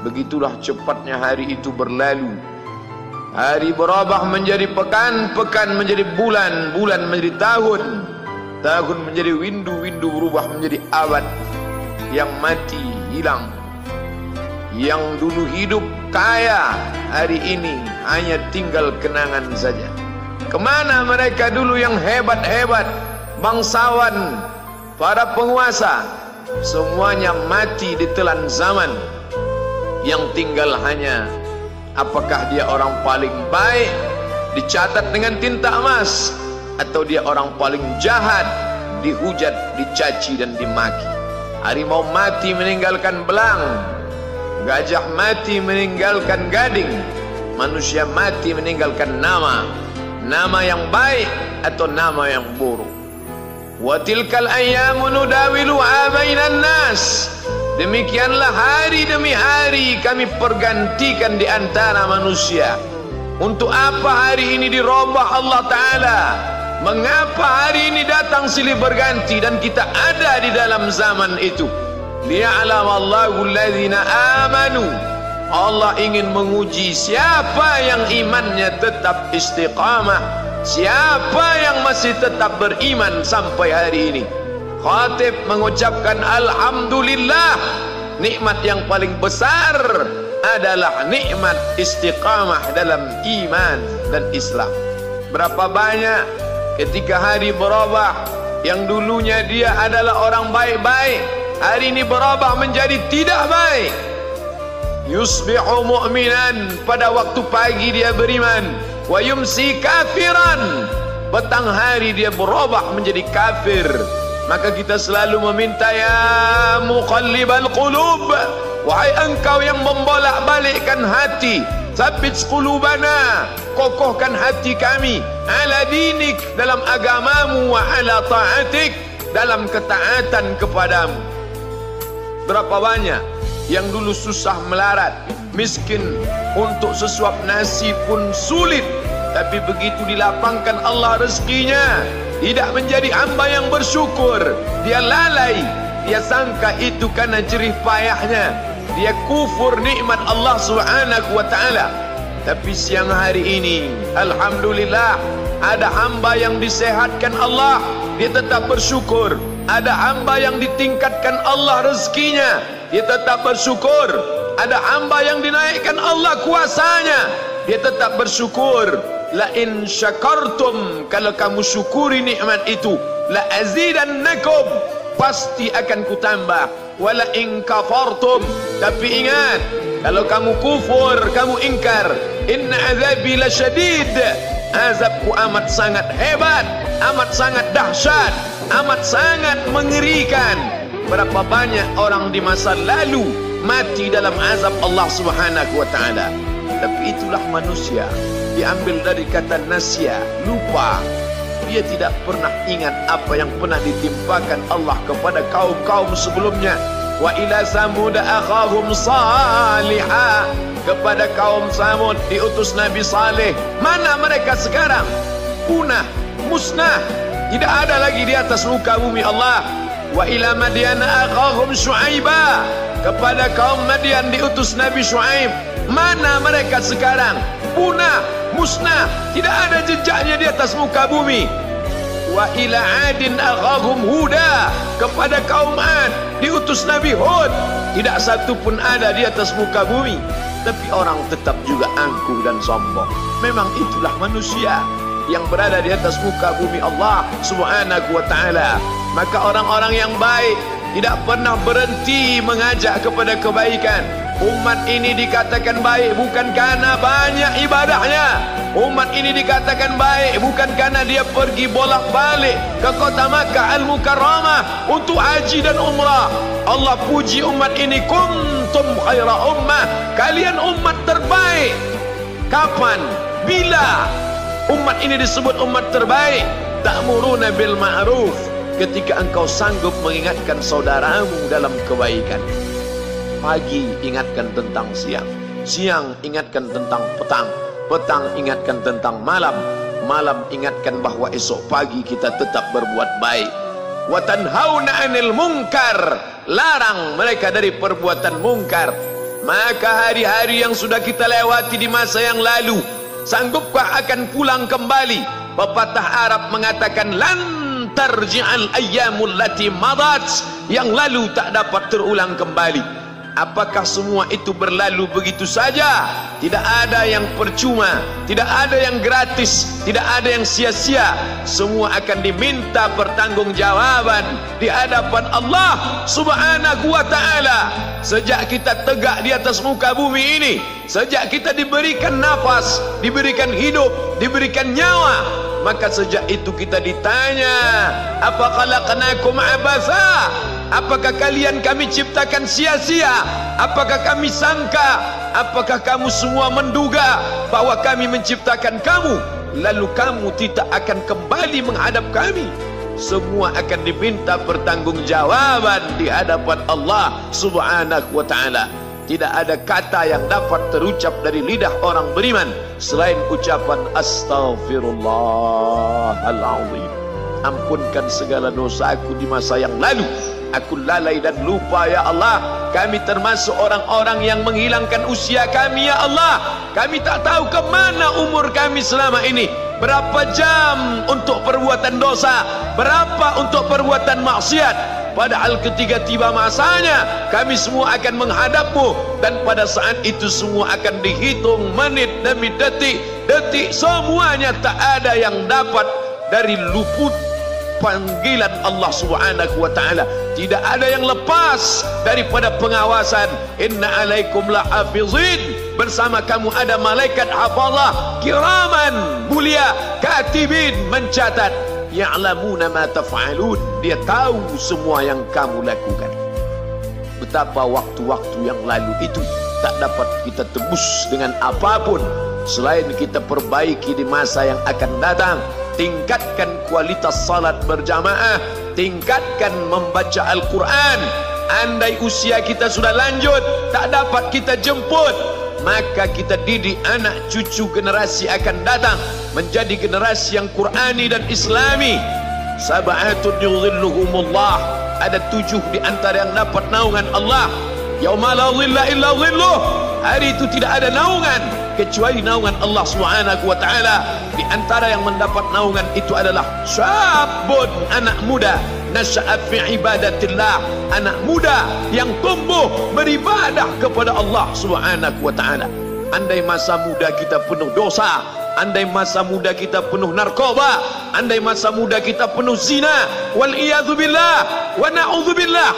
Begitulah cepatnya hari itu berlalu. Hari berubah menjadi pekan, pekan menjadi bulan, bulan menjadi tahun, tahun menjadi windu, windu berubah menjadi abad. Yang mati hilang, yang dulu hidup kaya, hari ini hanya tinggal kenangan saja. Kemana mereka dulu yang hebat-hebat, bangsawan, para penguasa? Semuanya mati ditelan zaman. Yang tinggal hanya apakah dia orang paling baik, dicatat dengan tinta emas, atau dia orang paling jahat, dihujat, dicaci dan dimaki. Harimau mati meninggalkan belang, gajah mati meninggalkan gading, manusia mati meninggalkan nama, nama yang baik atau nama yang buruk. Wa tilkal ayyamu nudawiluha bainan nas. Demikianlah hari demi hari kami pergantikan di antara manusia. Untuk apa hari ini dirubah Allah Ta'ala? Mengapa hari ini datang silih berganti dan kita ada di dalam zaman itu? Liya'lamallahu alladhina amanu. Allah ingin menguji siapa yang imannya tetap istiqamah, siapa yang masih tetap beriman sampai hari ini. Khatib mengucapkan alhamdulillah, nikmat yang paling besar adalah nikmat istiqamah dalam iman dan Islam. Berapa banyak ketika hari berubah, yang dulunya dia adalah orang baik-baik, hari ini berubah menjadi tidak baik. Yusbihu mu'minan, pada waktu pagi dia beriman, wa yumsi kafiran, petang hari dia berubah menjadi kafir. Maka kita selalu meminta, ya muqallibal qulub, wahai engkau yang membolak-balikkan hati, tsabbit qulubana, kokohkan hati kami, ala dinik, dalam agamamu, wa ala ta'atik, dalam ketaatan kepadamu. Berapa banyak yang dulu susah melarat, miskin, untuk sesuap nasi pun sulit, tapi begitu dilapangkan Allah rezekinya, tidak menjadi hamba yang bersyukur. Dia lalai, dia sangka itu karena jerih payahnya, dia kufur nikmat Allah Subhanahu wa ta'ala. Tapi siang hari ini, alhamdulillah, ada hamba yang disehatkan Allah, dia tetap bersyukur. Ada hamba yang ditingkatkan Allah rezekinya, dia tetap bersyukur. Ada hamba yang dinaikkan Allah kuasanya, dia tetap bersyukur. La in syakartum, kalau kamu syukuri nikmat itu, la azidannakum, pasti akan kutambah. Wala in kafartum, tapi ingat, kalau kamu kufur, kamu ingkar, inna azabi lasyadid, azabku amat sangat hebat, amat sangat dahsyat, amat sangat mengerikan. Berapa banyak orang di masa lalu mati dalam azab Allah Subhanahu wa ta'ala. Tapi itulah manusia, diambil dari kata nasya, lupa. Dia tidak pernah ingat apa yang pernah ditimpakan Allah kepada kaum-kaum sebelumnya. Wa ila samud akhahum salihah, kepada kaum Samud diutus Nabi Saleh. Mana mereka sekarang? Punah, musnah, tidak ada lagi di atas muka bumi Allah. Wa ila Madyan akhahum Syu'aibah, kepada kaum Madian diutus Nabi Syu'aib. Mana mereka sekarang? Punah, musnah, tidak ada jejaknya di atas muka bumi. Wa ila Adin akhahum Huda, kepada kaum Ad diutus Nabi Hud. Tidak satu pun ada di atas muka bumi. Tapi orang tetap juga angkuh dan sombong. Memang itulah manusia yang berada di atas muka bumi Allah Subhanahu wa ta'ala. Maka orang-orang yang baik tidak pernah berhenti mengajak kepada kebaikan. Umat ini dikatakan baik bukan karena banyak ibadahnya. Umat ini dikatakan baik bukan karena dia pergi bolak-balik ke kota Makkah Al-Mukarramah untuk haji dan umrah. Allah puji umat ini, kuntum khaira ummah, kalian umat terbaik. Kapan? Bila umat ini disebut umat terbaik? Ta'muruna bil ma'ruf, ketika engkau sanggup mengingatkan saudaramu dalam kebaikan. Pagi ingatkan tentang siang, siang ingatkan tentang petang, petang ingatkan tentang malam, malam ingatkan bahwa esok pagi kita tetap berbuat baik. Wa tanhauna 'anil munkar, larang mereka dari perbuatan mungkar. Maka hari-hari yang sudah kita lewati di masa yang lalu, sanggupkah akan pulang kembali? Pepatah Arab mengatakan, lan tarji'al ayyamul lati madat, yang lalu tak dapat terulang kembali. Apakah semua itu berlalu begitu saja? Tidak ada yang percuma, tidak ada yang gratis, tidak ada yang sia-sia. Semua akan diminta pertanggungjawaban di hadapan Allah Subhanahu wa ta'ala. Sejak kita tegak di atas muka bumi ini, sejak kita diberikan nafas, diberikan hidup, diberikan nyawa, maka sejak itu kita ditanya, apa khalaqnakum abasa? Apakah kalian kami ciptakan sia-sia? Apakah kami sangka? Apakah kamu semua menduga bahwa kami menciptakan kamu lalu kamu tidak akan kembali menghadap kami? Semua akan diminta pertanggungjawaban di hadapan Allah Subhanahu wa ta'ala. Tidak ada kata yang dapat terucap dari lidah orang beriman selain ucapan astaghfirullahaladzim. Ampunkan segala dosaku di masa yang lalu. Aku lalai dan lupa ya Allah. Kami termasuk orang-orang yang menghilangkan usia kami ya Allah. Kami tak tahu ke mana umur kami selama ini. Berapa jam untuk perbuatan dosa, berapa untuk perbuatan maksiat. Padahal ketika tiba masanya, kami semua akan menghadapmu, dan pada saat itu semua akan dihitung menit demi detik. Detik semuanya tak ada yang dapat dari luput panggilan Allah Subhanahu wa ta'ala. Tidak ada yang lepas daripada pengawasan. Inna alaikum lahafizin, bersama kamu ada malaikat hafazah kiraman mulia, katibin mencatat, ya'lamuna ma taf'alun, dia tahu semua yang kamu lakukan. Betapa waktu-waktu yang lalu itu tak dapat kita tebus dengan apapun selain kita perbaiki di masa yang akan datang. Tingkatkan kualitas salat berjamaah, tingkatkan membaca Al-Quran. Andai usia kita sudah lanjut, tak dapat kita jemput, maka kita didik anak cucu generasi akan datang menjadi generasi yang Qurani dan Islami. Sab'atun yudhilluhumullah, ada 7 di antara yang dapat naungan Allah. Yauma la dhilla illa dhilluh, hari itu tidak ada naungan kecuali naungan Allah Subhanahu wa ta'ala. Di antara yang mendapat naungan itu adalah syabun, anak muda, nasya'at fi ibadatillah, anak muda yang tumbuh beribadah kepada Allah Subhanahu wa ta'ala. Andai masa muda kita penuh dosa, andai masa muda kita penuh narkoba, andai masa muda kita penuh zina, wal iyadzu billah wa na'udzu billah,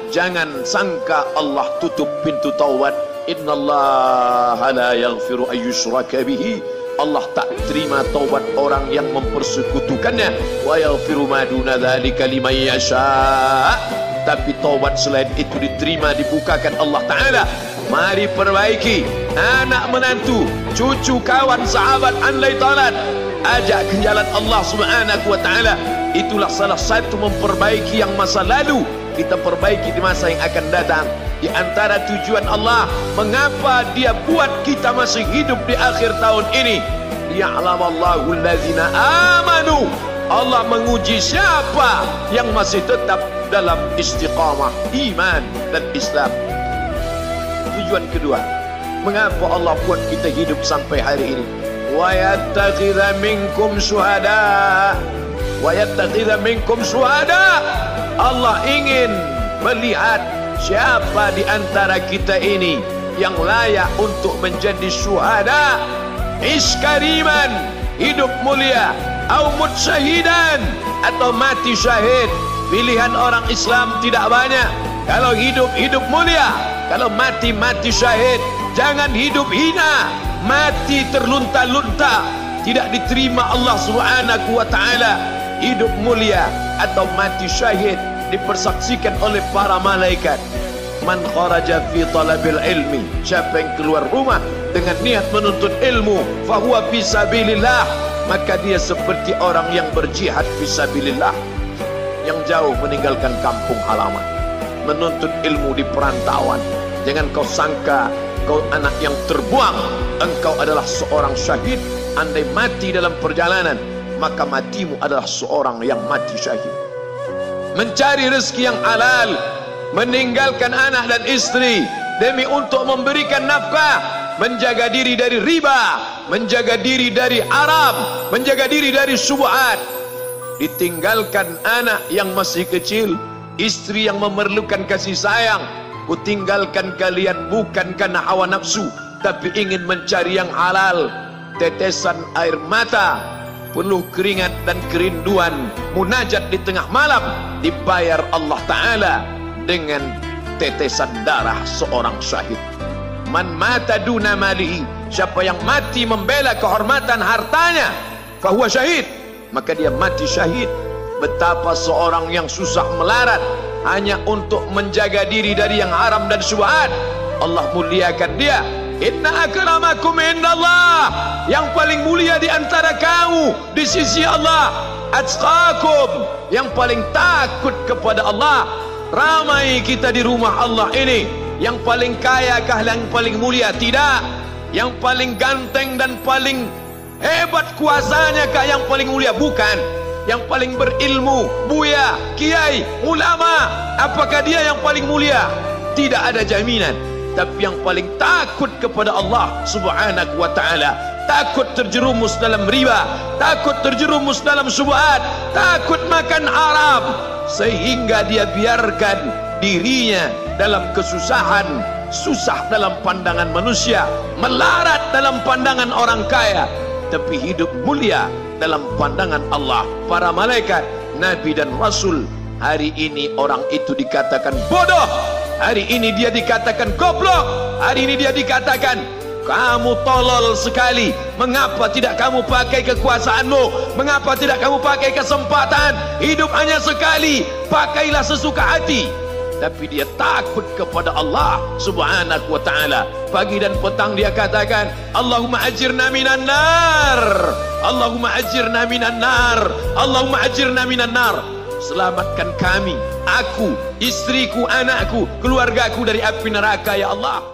jangan sangka Allah tutup pintu taubat. Innallaha la yaghfiru ayyushraka bihi, Allah tak terima taubat orang yang mempersekutukannya. Wa yaghfiru ma duna dzalika liman yasha, tapi taubat selain itu diterima, dibukakan Allah Ta'ala. Mari perbaiki anak menantu, cucu, kawan, sahabat, andai talat, ajak ke jalan Allah Subhanahu wa ta'ala. Itulah salah satu memperbaiki yang masa lalu, kita perbaiki di masa yang akan datang. Di antara tujuan Allah mengapa dia buat kita masih hidup di akhir tahun ini, liya'lamallahu allazina amanu, Allah menguji siapa yang masih tetap dalam istiqamah iman dan Islam. Tujuan kedua, mengapa Allah buat kita hidup sampai hari ini? Wa yattakhidha minkum syuhada, wa yattakhidha minkum syuhada, Allah ingin melihat siapa di antara kita ini yang layak untuk menjadi syuhada. Iskariman, hidup mulia, au mut syahidan, atau mati syahid. Pilihan orang Islam tidak banyak. Kalau hidup, hidup mulia. Kalau mati, mati syahid. Jangan hidup hina, mati terlunta-lunta, tidak diterima Allah Subhanahu wa ta'ala. Hidup mulia atau mati syahid dipersaksikan oleh para malaikat. Man kharaja fi talabil ilmi, siapa yang keluar rumah dengan niat menuntut ilmu, fahuwa fi sabilillah, maka dia seperti orang yang berjihad fi sabilillah, yang jauh meninggalkan kampung halaman, menuntut ilmu di perantauan. Jangan kau sangka kau anak yang terbuang, engkau adalah seorang syahid. Andai mati dalam perjalanan, maka matimu adalah seorang yang mati syahid. Mencari rezeki yang halal, meninggalkan anak dan istri, demi untuk memberikan nafkah, menjaga diri dari riba, menjaga diri dari haram, menjaga diri dari syubhat. Ditinggalkan anak yang masih kecil, istri yang memerlukan kasih sayang. Kutinggalkan kalian bukan karena hawa nafsu, tapi ingin mencari yang halal. Tetesan air mata, penuh keringat dan kerinduan, munajat di tengah malam, dibayar Allah Ta'ala dengan tetesan darah seorang syahid. Man mata duna malihi, siapa yang mati membela kehormatan hartanya, fahuwa syahid, maka dia mati syahid. Betapa seorang yang susah melarat hanya untuk menjaga diri dari yang haram dan syubhat, Allah muliakan dia. Inna akramakum indallah, yang paling mulia di antara kamu di sisi Allah, atqakum, yang paling takut kepada Allah. Ramai kita di rumah Allah ini, yang paling kaya kah yang paling mulia? Tidak. Yang paling ganteng dan paling hebat kuasanya kah yang paling mulia? Bukan. Yang paling berilmu, buya, kiai, ulama, apakah dia yang paling mulia? Tidak ada jaminan. Tapi yang paling takut kepada Allah Subhanahu wa ta'ala, takut terjerumus dalam riba, takut terjerumus dalam syubhat, takut makan haram, sehingga dia biarkan dirinya dalam kesusahan, susah dalam pandangan manusia, melarat dalam pandangan orang kaya, tapi hidup mulia dalam pandangan Allah, para malaikat, nabi dan rasul. Hari ini orang itu dikatakan bodoh, hari ini dia dikatakan goblok, hari ini dia dikatakan kamu tolol sekali. Mengapa tidak kamu pakai kekuasaanmu? Mengapa tidak kamu pakai kesempatan? Hidup hanya sekali, pakailah sesuka hati. Tapi dia takut kepada Allah Subhanahu wa ta'ala. Pagi dan petang dia katakan, Allahumma ajirna minan nar, Allahumma ajirna minan nar, Allahumma ajirna minan nar. Selamatkan kami, aku, istriku, anakku, keluargaku dari api neraka ya Allah.